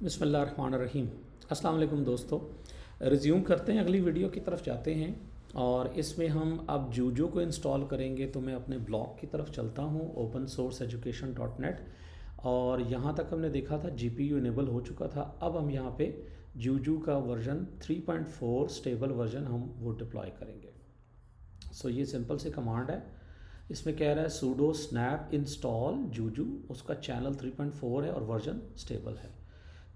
बिस्मिल्लाहिर्रहमानिर्रहीम। अस्सलाम वालेकुम दोस्तों, रिज्यूम करते हैं, अगली वीडियो की तरफ जाते हैं। और इसमें हम अब जूजो को इंस्टॉल करेंगे। तो मैं अपने ब्लॉग की तरफ चलता हूँ, opensourceeducation.net। और यहाँ तक हमने देखा था GPU इनेबल हो चुका था। अब हम यहाँ पे जूजो का वर्जन 3.4 स्टेबल वर्जन हम वो डिप्लॉय करेंगे। सो ये सिंपल से कमांड है। इसमें कह रहा है sudo snap install जूजो, उसका चैनल 3.4 है और वर्जन स्टेबल है।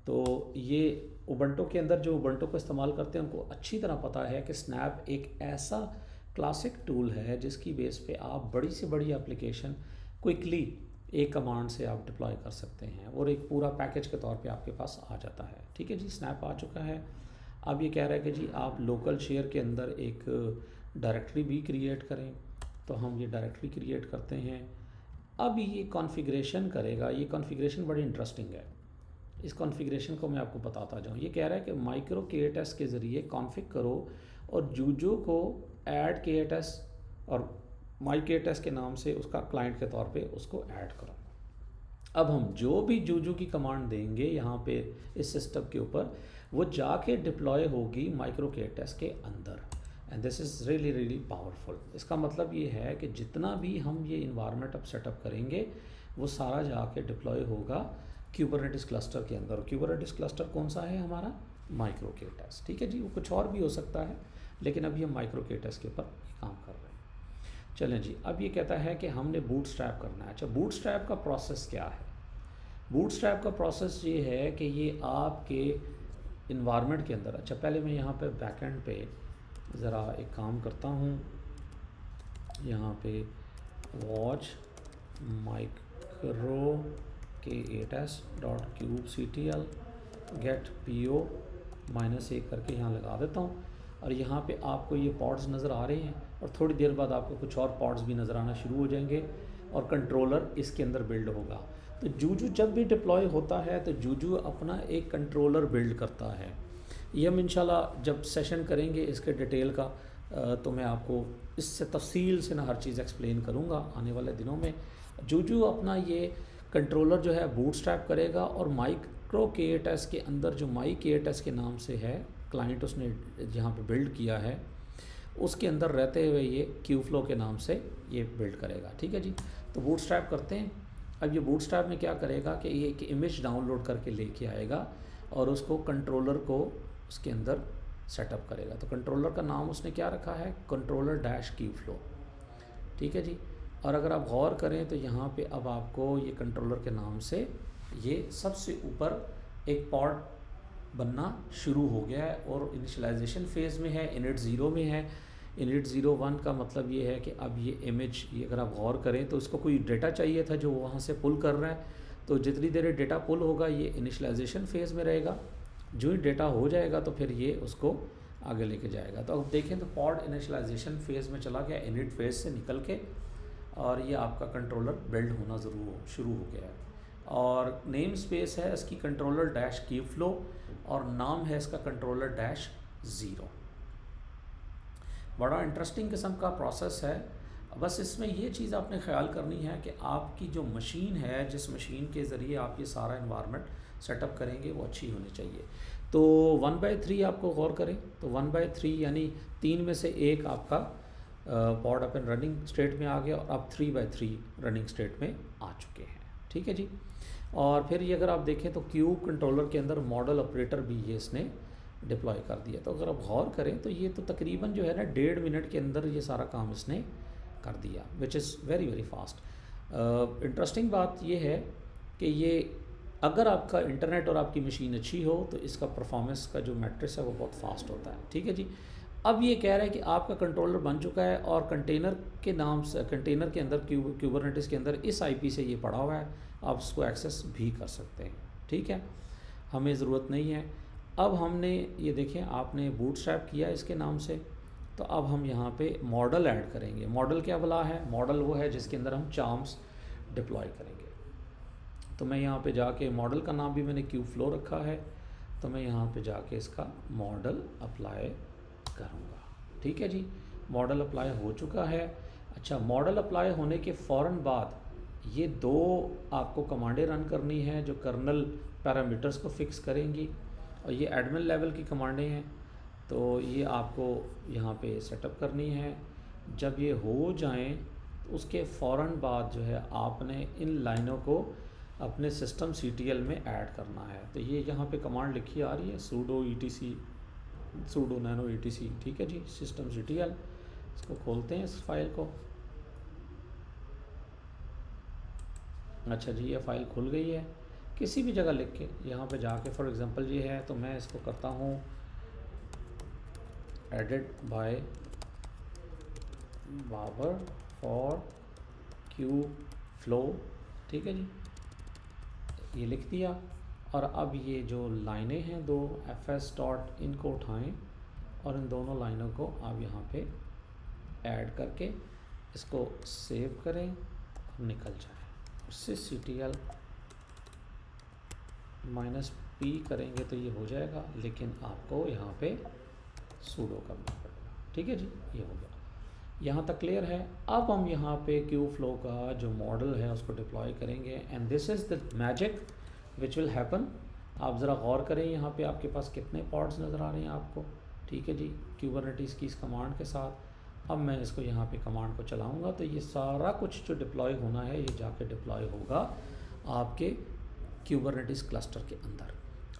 तो ये उबंटू के अंदर जो उबंटू को इस्तेमाल करते हैं उनको अच्छी तरह पता है कि स्नैप एक ऐसा क्लासिक टूल है जिसकी बेस पे आप बड़ी से बड़ी एप्लीकेशन क्विकली एक कमांड से आप डिप्लॉय कर सकते हैं और एक पूरा पैकेज के तौर पे आपके पास आ जाता है। ठीक है जी, स्नैप आ चुका है। अब ये कह रहा है कि जी आप लोकल शेयर के अंदर एक डायरेक्टरी भी क्रिएट करें। तो हम ये डायरेक्टरी क्रिएट करते हैं। अब ये कॉन्फ़िगरेशन करेगा। ये कॉन्फ़िगरेशन बड़ी इंटरेस्टिंग है। इस कॉन्फ़िगरेशन को मैं आपको बताता जाऊँ। ये कह रहा है कि माइक्रो KTS के ज़रिए कॉन्फ़िग करो और जूजो को ऐड KTS और माई KTS के नाम से उसका क्लाइंट के तौर पे उसको ऐड करो। अब हम जो भी जूजो की कमांड देंगे यहाँ पे इस सिस्टम के ऊपर, वो जाके डिप्लॉय होगी माइक्रो KTS के अंदर। And this is really really powerful. इसका मतलब ये है कि जितना भी हम ये इन्वायरमेंट अब सेटअप करेंगे वो सारा जाके डिप्लॉय होगा क्यूबरनेटिस क्लस्टर के अंदर। क्यूबरनेटिस क्लस्टर कौन सा है हमारा? Micro KTS। ठीक है जी, वो कुछ और भी हो सकता है लेकिन अभी हम माइक्रो KTS के ऊपर काम कर रहे हैं। चलें जी, अब ये कहता है कि हमने बूटस्ट्रैप करना है। अच्छा, बूटस्ट्रैप का प्रोसेस क्या है? बूटस्ट्रैप का प्रोसेस ये है कि ये आपके इन्वायरमेंट के अंदर, अच्छा पहले मैं यहाँ पे बैकएंड पे ज़रा एक काम करता हूँ। यहाँ पे watch micro KTS.kubectl get PO -a करके यहाँ लगा देता हूँ। और यहाँ पे आपको ये पॉड्स नज़र आ रहे हैं और थोड़ी देर बाद आपको कुछ और पॉड्स भी नज़र आना शुरू हो जाएंगे और कंट्रोलर इसके अंदर बिल्ड होगा। तो जूजो जब भी डिप्लॉय होता है तो जूजो अपना एक कंट्रोलर बिल्ड करता है। ये हम इंशाल्लाह जब सेशन करेंगे इसके डिटेल का तो मैं आपको इससे तफसील से ना हर चीज़ एक्सप्लेन करूँगा आने वाले दिनों में। जूजो अपना ये कंट्रोलर जो है बूटस्ट्रैप करेगा और माइक्रो KTS के अंदर जो माई KTS के नाम से है क्लाइंट उसने जहाँ पे बिल्ड किया है उसके अंदर रहते हुए ये क्यूफ्लो के नाम से ये बिल्ड करेगा। ठीक है जी, तो बूटस्ट्रैप करते हैं। अब ये बूटस्ट्रैप में क्या करेगा कि ये एक इमेज डाउनलोड करके लेके आएगा और उसको कंट्रोलर को उसके अंदर सेटअप करेगा। तो कंट्रोलर का नाम उसने क्या रखा है? Controller dash Qflow. ठीक है जी, और अगर आप गौर करें तो यहाँ पे अब आपको ये कंट्रोलर के नाम से ये सबसे ऊपर एक पॉड बनना शुरू हो गया है और इनिशियलाइजेशन फेज़ में है, इनिट 0 में है। इनिट 01 का मतलब ये है कि अब ये इमेज, ये अगर आप गौर करें तो इसको कोई डेटा चाहिए था जो वहाँ से पुल कर रहा है। तो जितनी देर डेटा पुल होगा ये इनिशियलाइजेशन फेज़ में रहेगा। जो ही डेटा हो जाएगा तो फिर ये उसको आगे लेके जाएगा। तो अब देखें तो पॉड इनिशियलाइजेशन फेज़ में चला गया, इनिट फेज़ से निकल के, और ये आपका कंट्रोलर बिल्ड होना शुरू हो गया है। और नेम स्पेस है इसकी कंट्रोलर डैश क्यूफ्लो और नाम है इसका कंट्रोलर डैश 0। बड़ा इंटरेस्टिंग किस्म का प्रोसेस है। बस इसमें ये चीज़ आपने ख्याल करनी है कि आपकी जो मशीन है, जिस मशीन के ज़रिए आप ये सारा इन्वायरमेंट सेटअप करेंगे वो अच्छी होनी चाहिए। तो 1/3 आपको गौर करें तो 1/3 यानी 3 में से 1 आपका pod up and running state में आ गया और अब 3/3 रनिंग स्टेट में आ चुके हैं। ठीक है जी, और फिर ये अगर आप देखें तो क्यूब कंट्रोलर के अंदर मॉडल ऑपरेटर भी ये इसने डिप्लॉय कर दिया। तो अगर आप गौर करें तो ये तो तकरीबन जो है ना 1.5 मिनट के अंदर ये सारा काम इसने कर दिया, which is very very fast. Interesting बात ये है कि ये अगर आपका इंटरनेट और आपकी मशीन अच्छी हो तो इसका परफॉर्मेंस का जो मैट्रिक्स है वो बहुत फास्ट होता है। ठीक है जी, अब ये कह रहा है कि आपका कंट्रोलर बन चुका है और कंटेनर के नाम से, कंटेनर के अंदर क्यूबरनेटिस के अंदर इस IP से ये पड़ा हुआ है, आप उसको एक्सेस भी कर सकते हैं। ठीक है, हमें ज़रूरत नहीं है। अब हमने ये देखें, आपने बूटस्ट्रैप किया इसके नाम से, तो अब हम यहाँ पे मॉडल ऐड करेंगे। मॉडल क्या भला है? मॉडल वो है जिसके अंदर हम चार्म्स डिप्लॉय करेंगे। तो मैं यहाँ पे जाके, मॉडल का नाम भी मैंने क्यूफ्लो रखा है, तो मैं यहाँ पे जाके इसका मॉडल अप्लाई करूँगा। ठीक है जी, मॉडल अप्लाई हो चुका है। अच्छा, मॉडल अप्लाई होने के फ़ौरन बाद ये 2 आपको कमांडें रन करनी है जो कर्नल पैरामीटर्स को फिक्स करेंगी। और ये एडमिन लेवल की कमांडें हैं, तो ये आपको यहाँ पे सेटअप करनी है। जब ये हो जाएं तो उसके फ़ौरन बाद जो है आपने इन लाइनों को अपने सिस्टम CTL में ऐड करना है। तो ये यहाँ पे कमांड लिखी आ रही है sudo etc sudo nano etc, ठीक है जी, सिस्टम CTL। इसको खोलते हैं इस फाइल को। अच्छा जी, ये फ़ाइल खुल गई है। किसी भी जगह लिख के यहाँ पे जाके, फॉर एग्ज़ाम्पल ये है तो मैं इसको करता हूँ edit by Babar for queue flow, ठीक है जी, ये लिख दिया। और अब ये जो लाइनें हैं दो fs डॉट इनको उठाएं और इन दोनों लाइनों को आप यहाँ पे ऐड करके इसको सेव करें और निकल जाए। उससे CTL -p करेंगे तो ये हो जाएगा, लेकिन आपको यहाँ पे सूडो करना पड़ेगा, ठीक है जी। ये हो गया, यहाँ तक क्लियर है। अब हम यहाँ पे क्यू फ्लो का जो मॉडल है उसको डिप्लॉय करेंगे and this is the magic which will happen. आप ज़रा गौर करें, यहाँ पे आपके पास कितने पॉड्स नज़र आ रहे हैं आपको, ठीक है जी, क्यूबरनेटिस की इस कमांड के साथ। अब मैं इसको यहाँ पे कमांड को चलाऊँगा तो ये सारा कुछ जो डिप्लॉय होना है ये जाके डिप्लॉय होगा आपके क्यूबरनेटिस क्लस्टर के अंदर।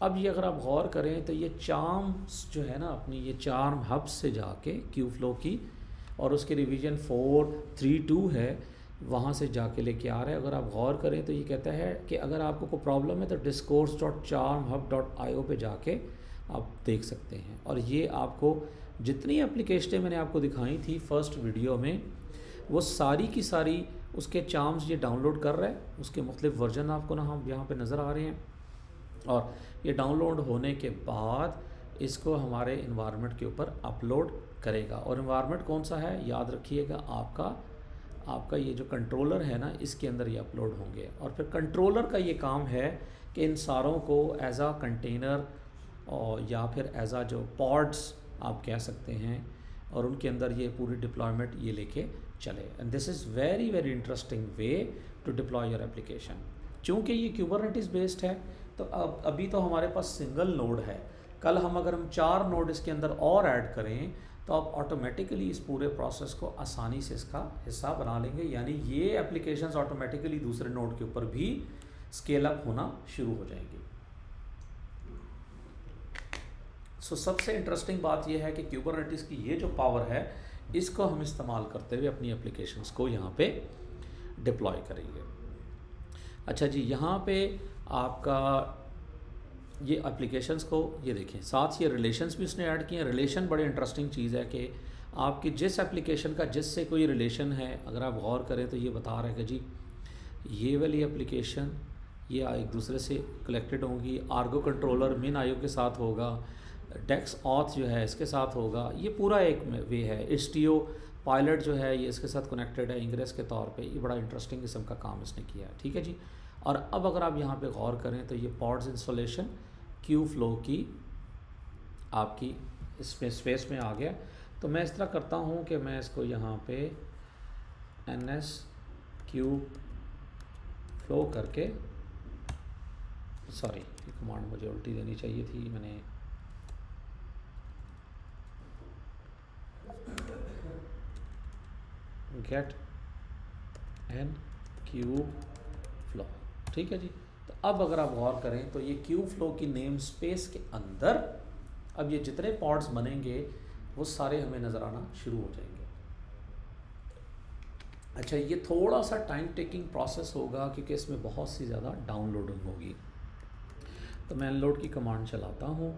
अब ये अगर आप गौर करें तो ये चार्म्स जो है ना अपनी, ये चार्म हब से जाके क्यू फ्लो की और उसके रिवीजन 432 है वहाँ से जाके लेके आ रहा है। अगर आप गौर करें तो ये कहता है कि अगर आपको कोई प्रॉब्लम है तो discourse.charmhub.io पे जाके आप देख सकते हैं। और ये आपको जितनी एप्लीकेशनें मैंने आपको दिखाई थी फर्स्ट वीडियो में, वो सारी की सारी उसके चार्म्स ये डाउनलोड कर रहा है। उसके मुख्तलिफ वर्जन आपको ना हम यहाँ पे नज़र आ रहे हैं। और ये डाउनलोड होने के बाद इसको हमारे इन्वायरमेंट के ऊपर अपलोड करेगा। और इन्वायरमेंट कौन सा है याद रखिएगा, आपका ये जो कंट्रोलर है ना इसके अंदर ये अपलोड होंगे। और फिर कंट्रोलर का ये काम है कि इन सारों को एज आ कंटेनर और या फिर एज आ जो पॉड्स आप कह सकते हैं, और उनके अंदर ये पूरी डिप्लॉयमेंट ये लेके चले। And this is very very interesting way to deploy your application. चूँकि ये क्यूबरनेटिस बेस्ड है तो अब अभी तो हमारे पास सिंगल नोड है। कल अगर हम 4 नोड इसके अंदर और ऐड करें तो आप ऑटोमेटिकली इस पूरे प्रोसेस को आसानी से इसका हिस्सा बना लेंगे। यानी ये एप्लीकेशंस ऑटोमेटिकली दूसरे नोड के ऊपर भी स्केल अप होना शुरू हो जाएंगी। सो सबसे इंटरेस्टिंग बात यह है कि क्यूबरनेटिस की ये जो पावर है इसको हम इस्तेमाल करते हुए अपनी एप्लीकेशंस को यहाँ पे डिप्लॉय करेंगे। अच्छा जी, यहाँ पे आपका ये एप्लीकेशंस को ये देखें, साथ ये रिलेशंस भी उसने ऐड किए हैं। रिलेशन बड़ी इंटरेस्टिंग चीज़ है कि आपकी जिस एप्लीकेशन का जिससे कोई रिलेशन है, अगर आप गौर करें तो ये बता रहा है कि जी ये वाली एप्लीकेशन ये एक दूसरे से कलेक्टेड होंगी। आर्गो कंट्रोलर मिन आयो के साथ होगा, डेक्स ऑथ जो है इसके साथ होगा। ये पूरा एक वे है। एचटीओ पायलट जो है ये इसके साथ कनेक्टेड है इंग्रेस के तौर पे। ये बड़ा इंटरेस्टिंग किस्म का काम इसने किया है, ठीक है जी। और अब अगर आप यहाँ पे गौर करें तो ये पॉड्स इंस्टॉलेशन क्यू फ्लो की आपकी इसमें स्पेस में आ गया। तो मैं इस तरह करता हूँ कि मैं इसको यहाँ पे ns क्यू फ्लो करके, सॉरी ये कमांड मुझे उल्टी देनी चाहिए थी, मैंने गेट एन क्यू फ्लो, ठीक है जी। तो अब अगर आप गौर करें तो ये क्यू फ्लो की नेम स्पेस के अंदर अब ये जितने पॉड्स बनेंगे वो सारे हमें नज़र आना शुरू हो जाएंगे। अच्छा, ये थोड़ा सा टाइम टेकिंग प्रोसेस होगा क्योंकि इसमें बहुत सी ज़्यादा डाउनलोडिंग होगी। तो मैं अनलोड की कमांड चलाता हूँ।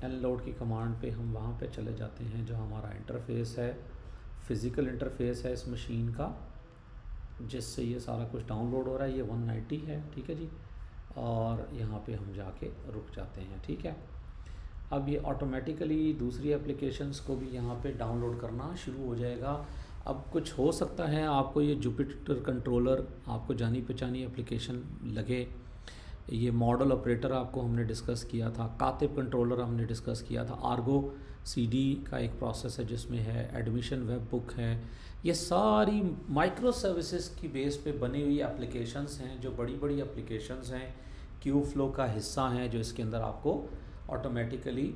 अनलोड की कमांड पे हम वहाँ पे चले जाते हैं जो हमारा इंटरफेस है, फ़िज़िकल इंटरफेस है इस मशीन का, जिससे ये सारा कुछ डाउनलोड हो रहा है। ये 190 है, ठीक है जी। और यहाँ पे हम जाके रुक जाते हैं, ठीक है। अब ये ऑटोमेटिकली दूसरी एप्लीकेशंस को भी यहाँ पे डाउनलोड करना शुरू हो जाएगा। अब कुछ हो सकता है आपको ये जुपिटर कंट्रोलर आपको जानी पहचानी एप्लीकेशन लगे। ये मॉडल ऑपरेटर आपको हमने डिस्कस किया था, कातिब कंट्रोलर हमने डिस्कस किया था, आर्गो सीडी का एक प्रोसेस है जिसमें है, एडमिशन वेब बुक है। ये सारी माइक्रो सर्विसेज की बेस पे बनी हुई एप्लीकेशंस हैं जो बड़ी बड़ी एप्लीकेशंस हैं क्यू फ्लो का हिस्सा हैं जो इसके अंदर आपको ऑटोमेटिकली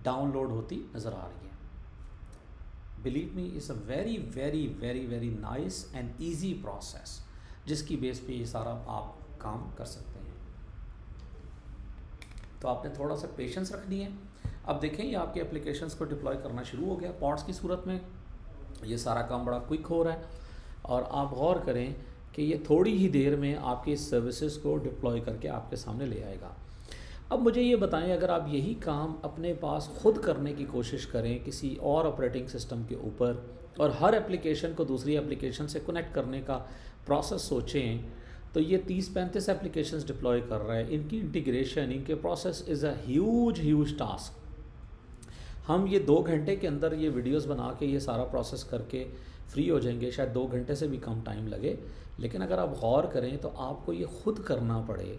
डाउनलोड होती नज़र आ रही है। Believe me, it's a very very very very nice and easy process जिसकी बेस पे ये सारा आप काम कर सकते हैं। तो आपने थोड़ा सा पेशेंस रखनी है। अब देखें ये आपके एप्लीकेशंस को डिप्लॉय करना शुरू हो गया। पॉड्स की सूरत में ये सारा काम बड़ा क्विक हो रहा है और आप गौर करें कि ये थोड़ी ही देर में आपकी सर्विसेज को डिप्लॉय करके आपके सामने ले आएगा। अब मुझे ये बताएं, अगर आप यही काम अपने पास खुद करने की कोशिश करें किसी और ऑपरेटिंग सिस्टम के ऊपर और हर एप्लीकेशन को दूसरी एप्लीकेशन से कनेक्ट करने का प्रोसेस सोचें, तो ये 30-35 एप्लीकेशंस डिप्लॉय कर रहा है। इनकी इंटीग्रेशन, इनके process is a huge task. हम ये 2 घंटे के अंदर ये वीडियोस बना के ये सारा प्रोसेस करके फ्री हो जाएंगे, शायद 2 घंटे से भी कम टाइम लगे। लेकिन अगर आप गौर करें तो आपको ये खुद करना पड़े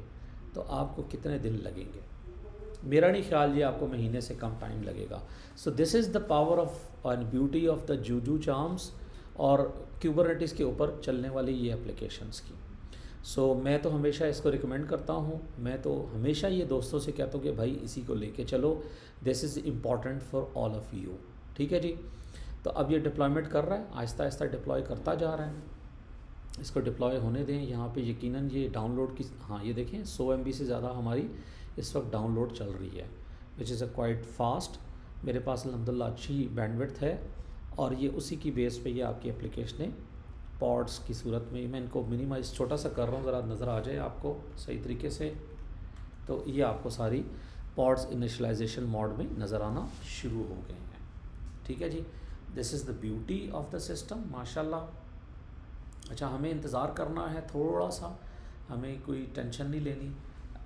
तो आपको कितने दिन लगेंगे? मेरा नहीं ख्याल ये आपको महीने से कम टाइम लगेगा। So this is the power of and beauty of the Juju charms और क्यूबरनेटिस के ऊपर चलने वाली ये एप्लीकेशंस की। सो मैं तो हमेशा इसको रिकमेंड करता हूँ। मैं तो हमेशा ये दोस्तों से कहता हूँ कि भाई इसी को लेके चलो, this is important for all of you. ठीक है जी। तो अब ये डिप्लॉयमेंट कर रहा है, आहिस्ता आहिस्ता डिप्लॉय करता जा रहा है। इसको डिप्लॉय होने दें। यहाँ पे यकीनन ये डाउनलोड की, हाँ ये देखें 100 MB से ज़्यादा हमारी इस वक्त डाउनलोड चल रही है, which is a quite fast. मेरे पास अल्हम्दुलिल्लाह अच्छी बैंडविड्थ है और ये उसी की बेस पे ये आपकी एप्लीकेशनें पॉड्स की सूरत में, मैं इनको मिनिमाइज छोटा सा कर रहा हूँ ज़रा नज़र आ जाए आपको सही तरीके से। तो ये आपको सारी पॉड्स इनिशियलाइजेशन मोड में नज़र आना शुरू हो गए हैं। ठीक है जी। This is the beauty of the system माशाल्लाह। अच्छा, हमें इंतज़ार करना है थोड़ा सा, हमें कोई टेंशन नहीं लेनी,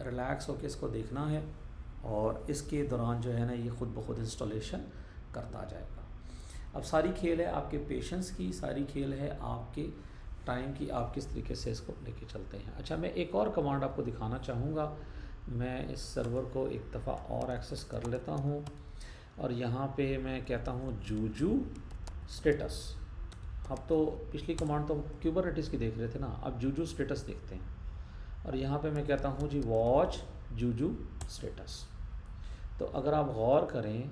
रिलैक्स होकर इसको देखना है और इसके दौरान जो है ना ये ख़ुद ब खुद इंस्टॉलेशन करता जाएगा। अब सारी खेल है आपके पेशेंस की, सारी खेल है आपके टाइम की, आप किस तरीके से इसको लेके चलते हैं। अच्छा, मैं एक और कमांड आपको दिखाना चाहूँगा। मैं इस सर्वर को एक दफ़ा और एक्सेस कर लेता हूँ और यहाँ पे मैं कहता हूँ जूजू स्टेटस। अब तो पिछली कमांड तो क्यूबरनेटिस की देख रहे थे ना, अब जूजू स्टेटस देखते हैं और यहाँ पे मैं कहता हूँ जी वॉच जूजू स्टेटस। तो अगर आप गौर करें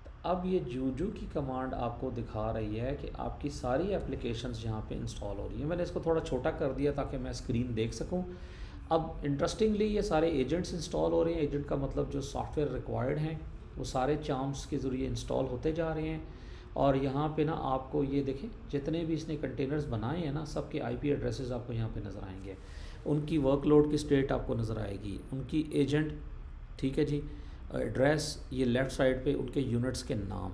तो अब ये जूजू की कमांड आपको दिखा रही है कि आपकी सारी एप्लीकेशंस यहाँ पे इंस्टॉल हो रही हैं। मैंने इसको थोड़ा छोटा कर दिया ताकि मैं स्क्रीन देख सकूँ। अब इंटरेस्टिंगली ये सारे एजेंट्स इंस्टॉल हो रहे हैं। एजेंट का मतलब जो सॉफ्टवेयर रिक्वायर्ड हैं वो सारे चार्म्स के ज़रिए इंस्टॉल होते जा रहे हैं। और यहाँ पे ना आपको ये देखें जितने भी इसने कंटेनर्स बनाए हैं ना, सबके IP एड्रेसेस आपको यहाँ पे नज़र आएंगे, उनकी वर्कलोड की स्टेट आपको नज़र आएगी, उनकी एजेंट, ठीक है जी, एड्रेस, ये लेफ़्ट साइड पे उनके यूनिट्स के नाम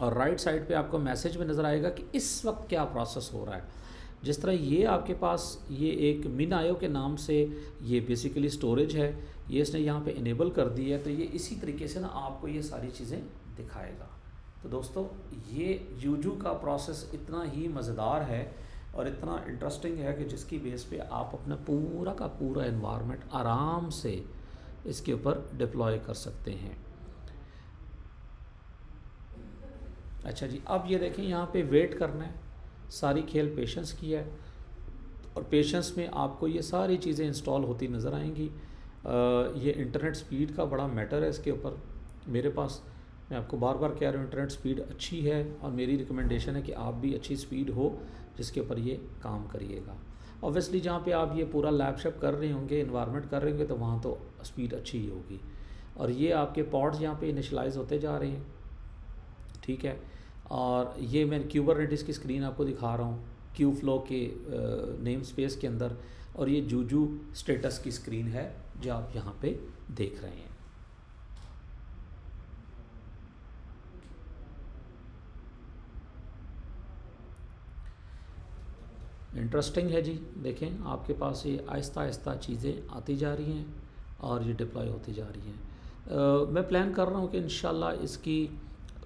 और राइट साइड पे आपको मैसेज में नज़र आएगा कि इस वक्त क्या प्रोसेस हो रहा है। जिस तरह ये आपके पास ये एक मिन आयो के नाम से ये बेसिकली स्टोरेज है, ये इसने यहाँ पे इनेबल कर दी है, तो ये इसी तरीके से ना आपको ये सारी चीज़ें दिखाएगा। तो दोस्तों ये जूजू का प्रोसेस इतना ही मज़ेदार है और इतना इंटरेस्टिंग है कि जिसकी बेस पे आप अपना पूरा का पूरा एनवायरनमेंट आराम से इसके ऊपर डिप्लॉय कर सकते हैं। अच्छा जी, अब ये देखें यहाँ पे वेट करना है, सारी खेल पेशेंस की है और पेशेंस में आपको ये सारी चीज़ें इंस्टॉल होती नज़र आएंगी। ये इंटरनेट स्पीड का बड़ा मैटर है इसके ऊपर। मेरे पास, मैं आपको बार बार कह रहा हूँ, इंटरनेट स्पीड अच्छी है और मेरी रिकमेंडेशन है कि आप भी अच्छी स्पीड हो जिसके ऊपर ये काम करिएगा। ऑब्वियसली जहाँ पे आप ये पूरा लैब शैप कर रहे होंगे, इन्वायरमेंट कर रहे होंगे, तो वहाँ तो स्पीड अच्छी ही होगी। और ये आपके पॉड्स यहाँ पे इनिशियलाइज़ होते जा रहे हैं, ठीक है। और ये मैं क्यूबरनेटिस की स्क्रीन आपको दिखा रहा हूँ क्यू फ्लो के नेम स्पेस के अंदर, और ये जूजू स्टेटस की स्क्रीन है जो आप यहाँ पे देख रहे हैं। इंटरेस्टिंग है जी। देखें आपके पास ये आहिस्ता आहिस्ता चीज़ें आती जा रही हैं और ये डिप्लॉय होती जा रही हैं। मैं प्लान कर रहा हूँ कि इंशाल्लाह इसकी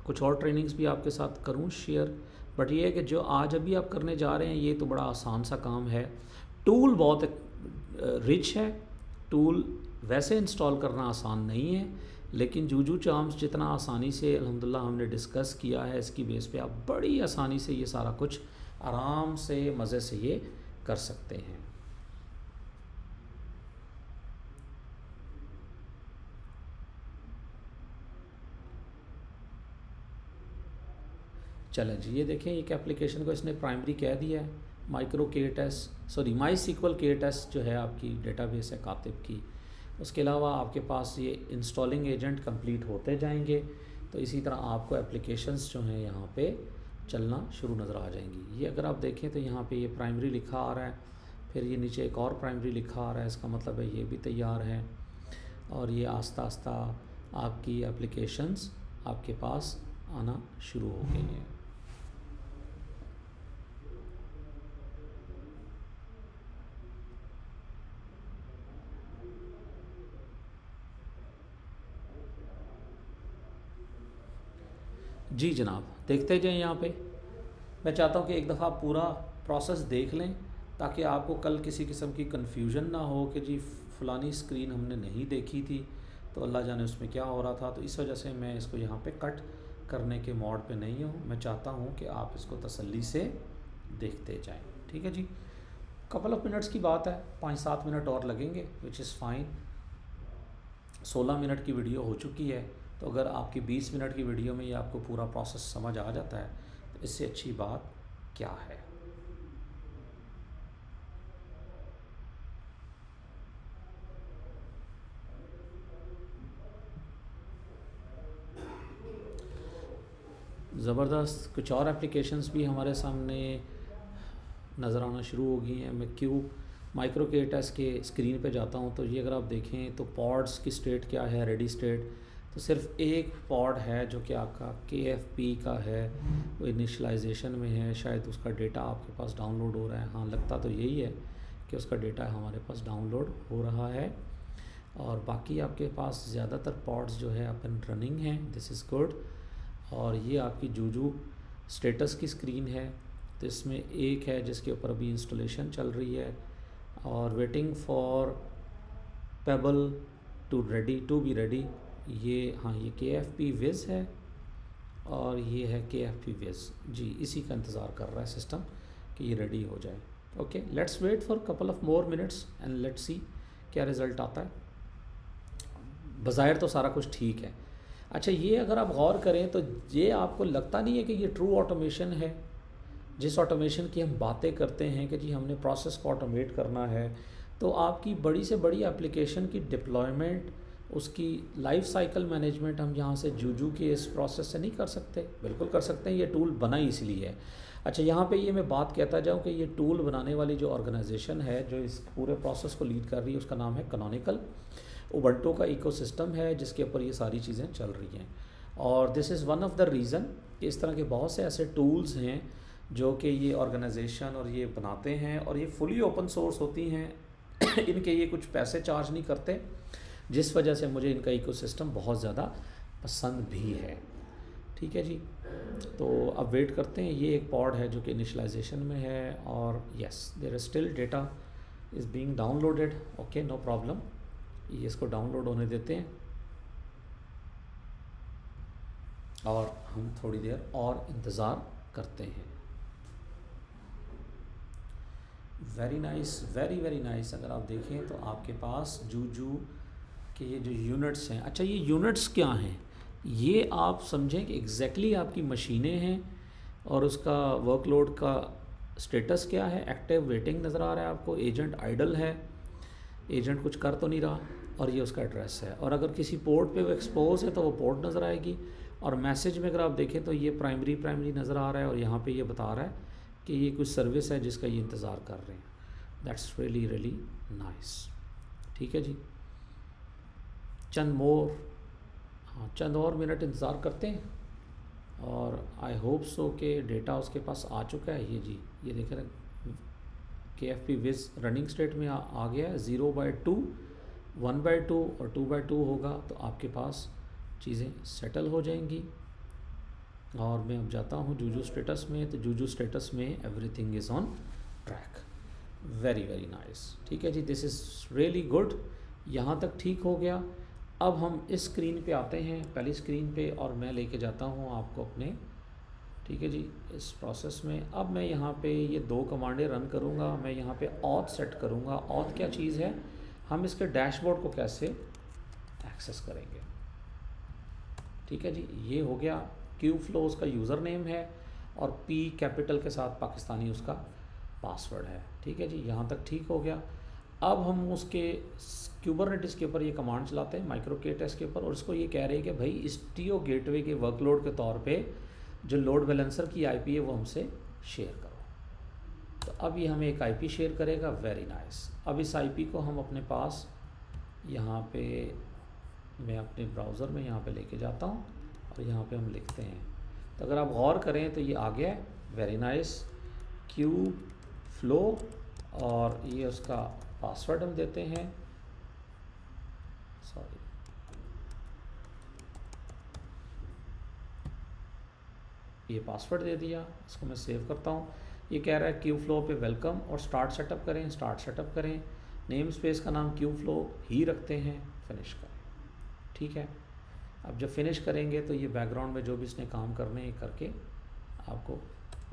कुछ और ट्रेनिंग्स भी आपके साथ करूँ शेयर, बट ये है कि जो आज अभी आप करने जा रहे हैं ये तो बड़ा आसान सा काम है। टूल बहुत रिच है, टूल वैसे इंस्टॉल करना आसान नहीं है, लेकिन जूजू चार्म्स जितना आसानी से अल्हम्दुलिल्लाह हमने डिस्कस किया है, इसकी बेस पे आप बड़ी आसानी से ये सारा कुछ आराम से मज़े से ये कर सकते हैं। चलें जी, ये देखें एक एप्लीकेशन को इसने प्राइमरी कह दिया है, MySQL KTest जो है आपकी डेटाबेस है कातिब की। उसके अलावा आपके पास ये इंस्टॉलिंग एजेंट कंप्लीट होते जाएंगे, तो इसी तरह आपको एप्लीकेशंस जो हैं यहाँ पे चलना शुरू नज़र आ जाएंगी। ये अगर आप देखें तो यहाँ पे ये प्राइमरी लिखा आ रहा है, फिर ये नीचे एक और प्राइमरी लिखा आ रहा है, इसका मतलब है ये भी तैयार है। और ये आस्ता आस्ता आपकी एप्लीकेशंस आपके पास आना शुरू हो गई हैं। जी जनाब, देखते जाएं। यहाँ पे मैं चाहता हूँ कि एक दफ़ा पूरा प्रोसेस देख लें, ताकि आपको कल किसी किस्म की कन्फ्यूजन ना हो कि जी फ़लानी स्क्रीन हमने नहीं देखी थी तो अल्लाह जाने उसमें क्या हो रहा था। तो इस वजह से मैं इसको यहाँ पे कट करने के मोड पे नहीं हूँ। मैं चाहता हूँ कि आप इसको तसल्ली से देखते जाएं। ठीक है जी, कपल ऑफ मिनट्स की बात है, 5-7 मिनट और लगेंगे, विच इज़ फ़ाइन। 16 मिनट की वीडियो हो चुकी है, तो अगर आपकी 20 मिनट की वीडियो में ये आपको पूरा प्रोसेस समझ आ जाता है तो इससे अच्छी बात क्या है। ज़बरदस्त, कुछ और एप्लीकेशंस भी हमारे सामने नज़र आना शुरू हो गई हैं। मैं माइक्रो KTest के स्क्रीन पे जाता हूँ, तो ये अगर आप देखें तो पॉड्स की स्टेट क्या है, रेडी स्टेट। तो सिर्फ एक पॉड है जो कि आपका KFP का है, वो इनिशलाइजेशन में है, शायद उसका डेटा आपके पास डाउनलोड हो रहा है। हाँ, लगता तो यही है कि उसका डेटा हमारे पास डाउनलोड हो रहा है, और बाकी आपके पास ज़्यादातर पॉड्स जो है अपन रनिंग हैं। This is good. और ये आपकी जूजू स्टेटस की स्क्रीन है, तो इसमें एक है जिसके ऊपर अभी इंस्टॉलेशन चल रही है, और waiting for Pebble to be ready. ये हाँ, ये KFP विज़ है और ये है KFP विज़ जी, इसी का इंतज़ार कर रहा है सिस्टम कि ये रेडी हो जाए। Okay, let's wait for couple of more minutes and let's see क्या रिज़ल्ट आता है। बज़ाहिर तो सारा कुछ ठीक है। अच्छा, ये अगर आप गौर करें तो ये आपको लगता नहीं है कि ये ट्रू ऑटोमेशन है, जिस ऑटोमेशन की हम बातें करते हैं कि जी हमने प्रोसेस को ऑटोमेट करना है। तो आपकी बड़ी से बड़ी एप्लीकेशन की डिप्लॉयमेंट, उसकी लाइफ साइकिल मैनेजमेंट हम यहाँ से जूजू के इस प्रोसेस से नहीं कर सकते? बिल्कुल कर सकते हैं, ये टूल बना ही इसलिए है। अच्छा, यहाँ पे ये मैं बात कहता जाऊँ कि ये टूल बनाने वाली जो ऑर्गेनाइजेशन है जो इस पूरे प्रोसेस को लीड कर रही है, उसका नाम है कैनोनिकल। उबंटू का इकोसिस्टम है जिसके ऊपर ये सारी चीज़ें चल रही हैं, और this is one of the reason कि इस तरह के बहुत से ऐसे टूल्स हैं जो कि ये ऑर्गेनाइजेशन और ये बनाते हैं, और ये फुली ओपन सोर्स होती हैं। इनके ये कुछ पैसे चार्ज नहीं करते, जिस वजह से मुझे इनका इकोसिस्टम बहुत ज़्यादा पसंद भी है। ठीक है जी, तो अब वेट करते हैं। ये एक पॉड है जो कि इनिशलाइजेशन में है, और yes, there is still data is being downloaded. Okay, no problem, ये इसको डाउनलोड होने देते हैं और हम थोड़ी देर और इंतज़ार करते हैं। Very nice, very very nice. अगर आप देखें तो आपके पास जूजू के ये जो यूनिट्स हैं, अच्छा ये यूनिट्स क्या हैं, ये आप समझें कि एग्जैक्टली आपकी मशीनें हैं, और उसका वर्कलोड का स्टेटस क्या है। एक्टिव वेटिंग नज़र आ रहा है आपको, एजेंट आइडल है, एजेंट कुछ कर तो नहीं रहा, और ये उसका एड्रेस है। और अगर किसी पोर्ट पे वो एक्सपोज है तो वो पोर्ट नज़र आएगी, और मैसेज में अगर आप देखें तो ये प्राइमरी नज़र आ रहा है, और यहाँ पे ये बता रहा है कि ये कुछ सर्विस है जिसका ये इंतज़ार कर रहे हैं। That's really really nice. ठीक है जी, चंद और मिनट इंतज़ार करते हैं, और आई होप सो कि डेटा उसके पास आ चुका है। ये जी, ये देख रहे हैं KFP विज़ रनिंग स्टेट में आ गया है। 0/2, 1/2 और 2/2 होगा तो आपके पास चीज़ें सेटल हो जाएंगी। और मैं अब जाता हूँ जूजू स्टेटस में, तो जूजू स्टेटस में everything is on track. Very very nice. ठीक है जी, दिस इज़ रियली गुड। यहाँ तक ठीक हो गया। अब हम इस स्क्रीन पे आते हैं, पहली स्क्रीन पे, और मैं लेके जाता हूँ आपको अपने, ठीक है जी, इस प्रोसेस में। अब मैं यहाँ पे ये 2 कमांडें रन करूँगा। मैं यहाँ पे ऑथ सेट करूँगा। ऑथ क्या चीज़ है, हम इसके डैशबोर्ड को कैसे एक्सेस करेंगे। ठीक है जी, ये हो गया। क्यूफ्लो उसका यूज़र नेम है, और P कैपिटल के साथ पाकिस्तानी उसका पासवर्ड है। ठीक है जी, यहाँ तक ठीक हो गया। अब हम उसके क्यूबरनेटिस के ऊपर ये कमांड चलाते हैं माइक्रोकेटेस के ऊपर, और उसको ये कह रहे हैं कि भाई इस टीओ गेटवे के वर्कलोड के तौर पे जो लोड बैलेंसर की आईपी है वो हमसे शेयर करो। तो अब ये हमें एक आईपी शेयर करेगा। Very nice. अब इस आईपी को हम अपने पास यहाँ पे, मैं अपने ब्राउज़र में यहाँ पे लेके जाता हूँ और यहाँ पे हम लिखते हैं। तो अगर आप गौर करें तो ये आ गया है। Very nice. क्यूब फ्लो, और ये उसका पासवर्ड हम देते हैं, सॉरी, ये पासवर्ड दे दिया। इसको मैं सेव करता हूँ। ये कह रहा है क्यू फ्लो पे वेलकम और स्टार्ट सेटअप करें। स्टार्ट सेटअप करें, नेम स्पेस का नाम क्यू फ्लो ही रखते हैं, फिनिश करें। ठीक है। अब जब फिनिश करेंगे तो ये बैकग्राउंड में जो भी इसने काम करने हैं करके आपको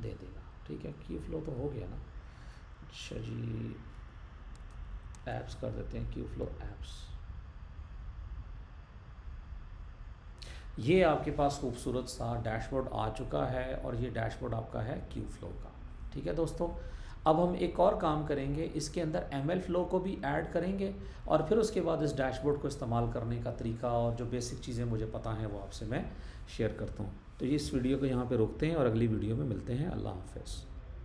दे देगा। ठीक है, क्यू फ्लो तो हो गया ना। अच्छा जी, ऐप्स कर देते हैं, क्यू फ्लो ऐप्स। ये आपके पास खूबसूरत सा डैशबोर्ड आ चुका है और ये डैशबोर्ड आपका है क्यू फ्लो का। ठीक है दोस्तों, अब हम एक और काम करेंगे, इसके अंदर एमएल फ्लो को भी ऐड करेंगे और फिर उसके बाद इस डैशबोर्ड को इस्तेमाल करने का तरीका और जो बेसिक चीज़ें मुझे पता हैं वो आपसे मैं शेयर करता हूँ। तो ये इस वीडियो को यहाँ पे रोकते हैं और अगली वीडियो में मिलते हैं। अल्लाह हाफ़िज़।